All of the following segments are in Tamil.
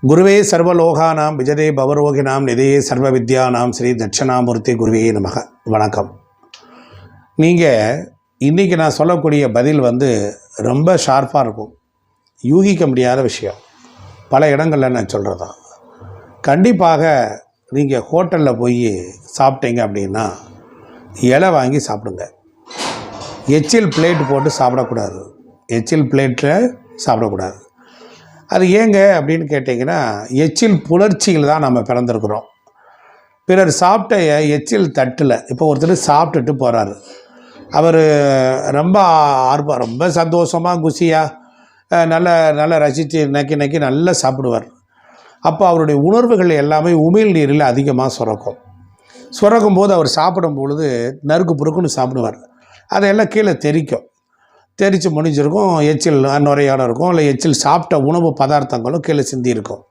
குருவே சர்வலோகானாம் விஜதே பவரோகினாம் நிதையே சர்வ வித்யானாம் ஸ்ரீ தட்சிணாமூர்த்தி குருவே நமக. வணக்கம். நீங்கள் இன்றைக்கி நான் சொல்லக்கூடிய பதில் ரொம்ப ஷார்ப்பாக இருக்கும், யூகிக்க முடியாத விஷயம். பல இடங்களில் நான் சொல்கிறதான். கண்டிப்பாக நீங்கள் ஹோட்டலில் போய் சாப்பிட்டீங்க அப்படின்னா இலை வாங்கி சாப்பிடுங்க. எச்சில் பிளேட் போட்டு சாப்பிடக்கூடாது. எச்சில் பிளேட்டில் சாப்பிடக்கூடாது. அது ஏங்க அப்படின்னு கேட்டிங்கன்னா, எச்சில் புணர்ச்சியில் தான் நம்ம பிறந்திருக்கிறோம். பிறர் சாப்பிட்ட எச்சில் தட்டில் இப்போ ஒருத்தர் சாப்பிட்டுட்டு போகிறாரு. அவர் ரொம்ப சந்தோஷமாக குஷியாக நல்லா ரசித்து நக்கி நல்லா சாப்பிடுவார். அப்போ அவருடைய உணர்வுகள் எல்லாமே உமிழ் நீரில் அதிகமாக சுரக்கும் போது அவர் சாப்பிடும் பொழுது நறுக்கு புறுக்குன்னு சாப்பிடுவார். அதையெல்லாம் கீழே தெரித்து முடிஞ்சிருக்கும். எச்சில் நுரையோடு இருக்கும், இல்லை எச்சில் சாப்பிட்ட உணவு பதார்த்தங்களும் கீழே சிந்தி இருக்கும்.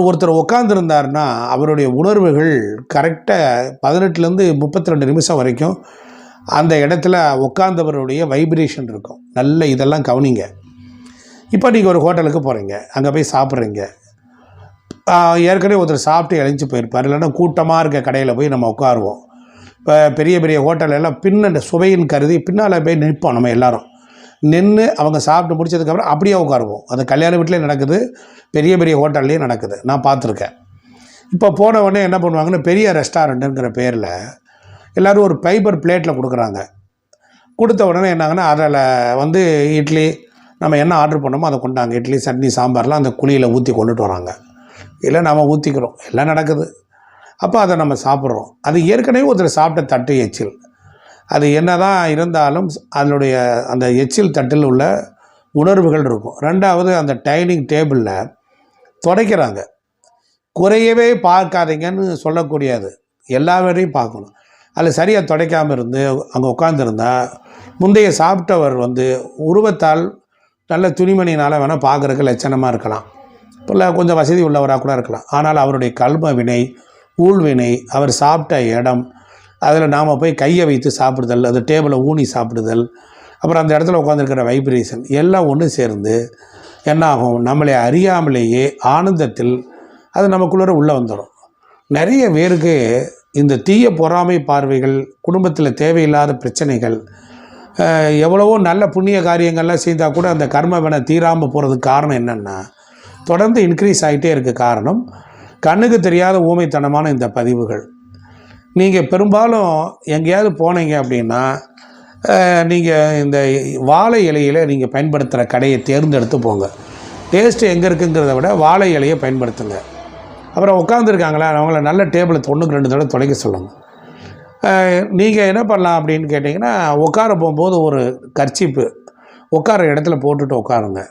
ஒருத்தர் உட்காந்துருந்தார்னா அவருடைய உணர்வுகள் கரெக்டாக 18லேருந்து 32 நிமிஷம் வரைக்கும் அந்த இடத்துல உட்காந்தவருடைய வைப்ரேஷன் இருக்கும். நல்ல இதெல்லாம் கவனிங்க. இப்போ நீங்கள் ஒரு ஹோட்டலுக்கு போகிறீங்க, அங்கே போய் சாப்பிட்றீங்க. ஏற்கனவே ஒருத்தர் சாப்பிட்டு இழைச்சி போயிருப்பார், இல்லைன்னா கூட்டமாக இருக்க கடையில் போய் நம்ம உட்காருவோம். இப்போ பெரிய ஹோட்டல் எல்லாம் பின்ன சுவையின் கருதி பின்னால் போய் நிற்போம். நம்ம எல்லோரும் நின்று அவங்க சாப்பிட்டு முடிச்சதுக்கப்புறம் அப்படியே உட்காருவோம். அது கல்யாண வீட்டிலே நடக்குது, பெரிய ஹோட்டல்லையும் நடக்குது, நான் பார்த்துருக்கேன். இப்போ போன உடனே என்ன பண்ணுவாங்கன்னா, பெரிய ரெஸ்டாரண்ட்டுங்கிற பேரில் எல்லோரும் ஒரு ஃபைபர் பிளேட்டில் கொடுக்குறாங்க. கொடுத்த உடனே என்னாங்கன்னா, அதில் இட்லி நம்ம என்ன ஆர்டர் பண்ணோமோ அதை கொண்டாங்க. இட்லி சட்னி சாம்பார்லாம் அந்த குழியில் ஊற்றி கொண்டுட்டு வராங்க. இல்லை நம்ம ஊற்றிக்கிறோம், எல்லாம் நடக்குது. அப்போ அதை நம்ம சாப்பிட்றோம். அது ஏற்கனவே ஒருத்தர் சாப்பிட்ட தட்டு எச்சில். அது என்ன தான் இருந்தாலும் அதனுடைய அந்த எச்சில் தட்டில் உள்ள உணர்வுகள் இருக்கும். ரெண்டாவது, அந்த டைனிங் டேபிளில் துடைக்கிறாங்க. குறையவே பார்க்காதீங்கன்னு சொல்லக்கூடியது, எல்லா வேலையும் பார்க்கணும். அதில் சரியாக துடைக்காமல் இருந்து அங்கே உட்காந்துருந்தால் முந்தைய சாப்பிட்டவர் உருவத்தால் நல்ல துணிமணினால் வேணால் பார்க்குறதுக்கு லட்சணமாக இருக்கலாம், இல்லை கொஞ்சம் வசதி உள்ளவராக கூட இருக்கலாம். ஆனால் அவருடைய கல்ம வினை, ஊழ்வினை, அவர் சாப்பிட்ட இடம், அதில் நாம் போய் கையை வைத்து சாப்பிடுதல், அது டேபிளை ஊனி சாப்பிடுதல், அப்புறம் அந்த இடத்துல உட்காந்துருக்கிற வைப்ரேஷன் எல்லாம் ஒன்று சேர்ந்து என்னாகும், நம்மளை அறியாமலேயே ஆனந்தத்தில் அது நமக்குள்ளே உள்ளே வந்துடும். நிறைய பேருக்கு இந்த தீய பொறாமை பார்வைகள், குடும்பத்தில் தேவையில்லாத பிரச்சனைகள், எவ்வளவோ நல்ல புண்ணிய காரியங்கள்லாம் செய்தால் கூட அந்த கர்ம வினை தீராமல் போகிறதுக்கு காரணம் என்னென்னா, தொடர்ந்து இன்க்ரீஸ் ஆகிட்டே இருக்குது. காரணம் கண்ணுக்கு தெரியாத ஊமைத்தனமான இந்த பதிவுகள். நீங்கள் பெரும்பாலும் எங்கேயாவது போனீங்க அப்படின்னா, நீங்கள் இந்த வாழை இலையில் நீங்கள் பயன்படுத்துகிற கடையை தேர்ந்தெடுத்து போங்க. டேஸ்ட்டு எங்கே இருக்குங்கிறத விட வாழை இலையை பயன்படுத்துங்க. அப்புறம் உட்காந்துருக்காங்களா அவங்கள நல்ல டேபிளை 92 தடவை துடைக்க சொல்லுங்கள். நீங்கள் என்ன பண்ணலாம் அப்படின்னு கேட்டிங்கன்னா, உட்கார போகும்போது ஒரு கர்ச்சீப்பு உட்கார இடத்துல போட்டுட்டு உட்காருங்க.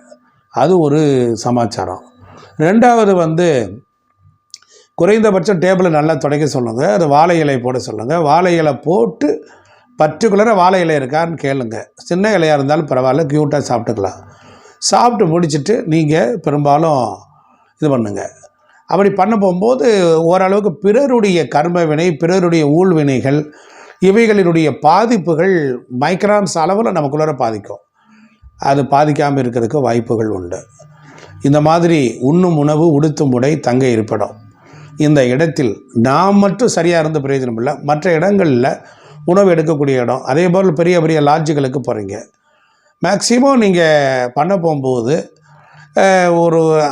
அது ஒரு சமாச்சாரம். ரெண்டாவது குறைந்தபட்சம் டேபிளை நல்லா துடைக்க சொல்லுங்கள். அது வாழை இலை போட சொல்லுங்கள். வாழை இலை போட்டு பர்டிகுலராக வாழை இலை இருக்கான்னு கேளுங்க. சின்ன இலையாக இருந்தாலும் பரவாயில்ல, க்யூட்டாக சாப்பிட்டுக்கலாம். சாப்பிட்டு முடிச்சுட்டு நீங்கள் பெரும்பாலும் இது பண்ணுங்கள். அப்படி பண்ண போகும்போது ஓரளவுக்கு பிறருடைய கர்மவினை, பிறருடைய ஊழ்வினைகள், இவைகளினுடைய பாதிப்புகள் மைக்ரான்ஸ் அளவில் நமக்குள்ளே பாதிக்கும். அது பாதிக்காமல் இருக்கிறதுக்கு வாய்ப்புகள் உண்டு. இந்த மாதிரி உண்ணும் உணவு, உடுத்தும் உடை, தங்க இருப்பிடம், இந்த இடத்தில் நாம் மட்டும் சரியாக இருந்து பிரயோஜனம் இல்லை. மற்ற இடங்களில் உணவு எடுக்கக்கூடிய இடம், அதே போல் பெரிய லாட்ஜுகளுக்கு போகிறீங்க. மேக்சிமம் நீங்கள் பண்ண போகும்போது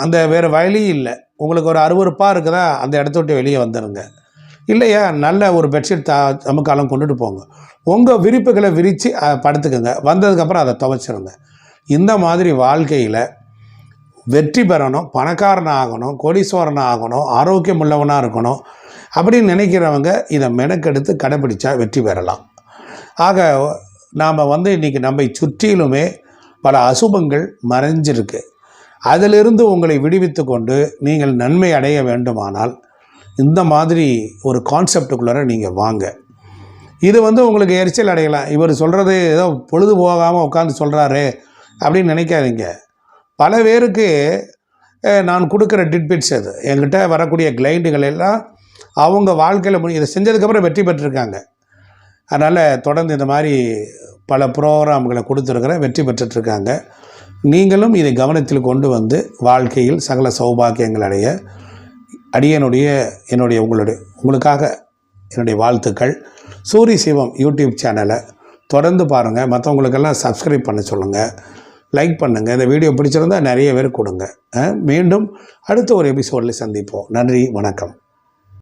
அந்த வேறு வழி இல்லை, உங்களுக்கு ஒரு அருவருப்பாக இருக்குதா, அந்த இடத்த விட்டு வெளியே வந்துடுங்க. இல்லையா, நல்ல ஒரு பெட்ஷீட் நமக்காலம் கொண்டுட்டு போங்க. உங்கள் விரிப்புகளை விரித்து படுத்துக்குங்க. வந்ததுக்கப்புறம் அதை துவைச்சிருங்க. இந்த மாதிரி வாழ்க்கையில் வெற்றி பெறணும், பணக்காரனாக ஆகணும், கோடீஸ்வரனாக ஆகணும், ஆரோக்கியம் உள்ளவனாக இருக்கணும் அப்படின்னு நினைக்கிறவங்க இதை மெனக்கெடுத்து கடைப்பிடிச்சா வெற்றி பெறலாம். ஆக நாம் இன்றைக்கி நம்மை சுற்றிலுமே பல அசுபங்கள் மறைஞ்சிருக்கு. அதிலிருந்து உங்களை விடுவித்து கொண்டு நீங்கள் நன்மை அடைய வேண்டுமானால் இந்த மாதிரி ஒரு கான்செப்டுக்குள்ளே நீங்கள் வாங்க. இது உங்களுக்கு எரிச்சல் அடையலாம். இவர் சொல்கிறது ஏதோ பொழுது போகாமல் உட்காந்து சொல்கிறாரு அப்படின்னு நினைக்காதீங்க. பல பேருக்கு நான் கொடுக்குற டிட்பிட்ஸ் அது. என்கிட்ட வரக்கூடிய கிளைண்டுகள் எல்லாம் அவங்க வாழ்க்கையில் இதை செஞ்சதுக்கப்புறம் வெற்றி பெற்றிருக்காங்க. அதனால் தொடர்ந்து இந்த மாதிரி பல ப்ரோக்ராம்களை கொடுத்துருக்குறேன், வெற்றி பெற்றுட்ருக்காங்க. நீங்களும் இதை கவனத்தில் கொண்டு வந்து வாழ்க்கையில் சகல சௌபாக்கியங்கள் அடைய உங்களுக்காக என்னுடைய வாழ்த்துக்கள். சூரி சிவம் யூடியூப் சேனலை தொடர்ந்து பாருங்கள். மற்றவங்களுக்கெல்லாம் சப்ஸ்கிரைப் பண்ண சொல்லுங்கள், லைக் பண்ணுங்கள். இந்த வீடியோ பிடிச்சிருந்தால் நிறைய பேர் கொடுங்க. மீண்டும் அடுத்த ஒரு எபிசோடில் சந்திப்போம். நன்றி, வணக்கம்.